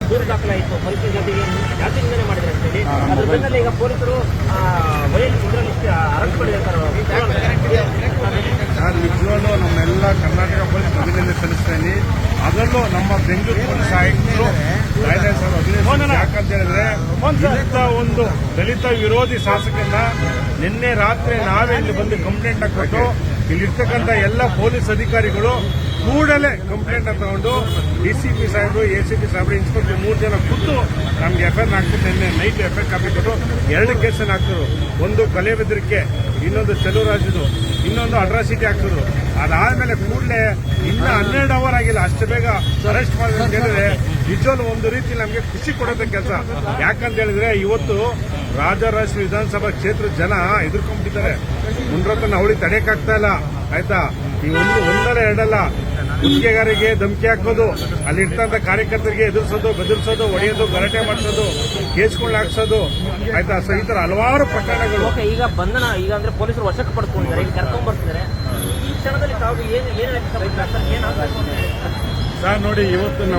ದೂರು ದಾಖಲಾಯಿತು ಪೊಲೀಸರ ಜೊತೆಗೆ ಜಾತಿ ನಿಂದನೆ ಮಾಡಿದ್ರೆ ಅಂತ ಹೇಳಿ. ಅದ್ರ ಬೆನ್ನಲ್ಲೇ ಈಗ ಪೊಲೀಸರು ಇದರಲ್ಲಿ ಅರೆಸ್ಟ್ ಮಾಡಿದ್ದಾರೆ ಸರ್. ನಿಜವಾಗ್ಲೂ ನಮ್ಮೆಲ್ಲ ಕರ್ನಾಟಕ ಪೊಲೀಸ್ ಅಭಿನಂದನೆ ಸಲ್ಲಿಸ್ತೇನೆ. ಅದರಲ್ಲೂ ನಮ್ಮ ಬೆಂಗಳೂರು ಪೊಲೀಸ್ ಆಯುಕ್ತರು ಯಾಕಂತ ಹೇಳಿದ್ರೆ ಇಂಥ ಒಂದು ದಲಿತ ವಿರೋಧಿ ಶಾಸಕರನ್ನ ನಿನ್ನೆ ರಾತ್ರಿ ನಾವೇ ಇಲ್ಲಿ ಬಂದು ಕಂಪ್ಲೇಂಟ್ ಕೊಟ್ಟು ಇಲ್ಲಿರ್ತಕ್ಕಂಥ ಎಲ್ಲ ಪೊಲೀಸ್ ಅಧಿಕಾರಿಗಳು ಕೂಡಲೇ ಕಂಪ್ಲೇಂಟ್ ತಗೊಂಡು ಡಿಸಿಪಿ ಸಾಹೇಬರು, ಎಸಿಪಿ ಸಾಹೇಬರು, ಇನ್ಸ್ಪೆಕ್ಟರ್ 3 ಜನ ಖುದ್ದು ನಮ್ಗೆ ಎಫ್ಐಆರ್ ಹಾಕ್ಬಿಟ್ಟು ನಿನ್ನೆ ನೈಟ್ ಎಫ್ಐಆರ್ ಕಾಪಿ ಕೊಟ್ಟು 2 ಕೇಸನ್ನು ಹಾಕ್ತರು. ಒಂದು ಕೊಲೆ ಬೆದರಿಕೆ, ಇನ್ನೊಂದು ಚೆಲುವರಾಜದು, ಇನ್ನೊಂದು ಅಟ್ರಾಸಿಟಿ ಹಾಕ್ತಿದ್ರು. ಅದಾದ್ಮೇಲೆ ಕೂಡಲೇ ಇನ್ನ 12 ಅವರ್ ಆಗಿಲ್ಲ ಅಷ್ಟು ಬೇಗ ಅರೆಸ್ಟ್ ಮಾಡಿದ್ರೆ ಅಂತ ಹೇಳಿದ್ರೆ ನಿಜವಲ್ಲೂ ಒಂದು ರೀತಿ ನಮಗೆ ಖುಷಿ ಕೊಡೋದ ಕೆಲಸ. ಯಾಕಂತ ಹೇಳಿದ್ರೆ ಇವತ್ತು ರಾಜರಾಜೇಶ್ವರಿ ವಿಧಾನಸಭಾ ಕ್ಷೇತ್ರದ ಜನ ಎದುರ್ಕೊಂಡ್ಬಿಟ್ಟಿದ್ದಾರೆ. ಮುಂಡ್ರತನ ಅವಳಿ ತಡೆಯಕ್ಕಾಗ್ತಾ ಇಲ್ಲ. ಆಯ್ತಾ, ಈ ಒಂದಲ್ಲ ಎರಡಲ್ಲ ಗುತ್ತಿಗೆಗಾರಿಗೆ ಧಮಕಿ ಹಾಕೋದು, ಅಲ್ಲಿ ಇರ್ತಂತ ಕಾರ್ಯಕರ್ತರಿಗೆ ಎದುರಿಸೋದು, ಬೆದರಿಸೋದು, ಹೊಡೆಯೋದು, ಗಲಾಟೆ ಮಾಡಿಸೋದು, ಕೇಸ್ಗಳು ಹಾಕ್ಸೋದು, ಆಯ್ತಾ. ಸೊ ಈ ತರ ಹಲವಾರು ಪ್ರಕರಣಗಳು. ಈಗ ಬಂಧನ ಈಗ ಅಂದ್ರೆ ಪೊಲೀಸರು ವಶಕ್ಕೆ ಪಡ್ಕೊಂಡಿದ್ದಾರೆ, ಈಗ ಕರ್ಕೊಂಡ್ ಬರ್ತಿದ್ದಾರೆ. ಈ ಕ್ಷಣದಲ್ಲಿ ತಾವು ಏನು ಸರ್ ನೋಡಿ, ಇವತ್ತು ನಮ್ಮ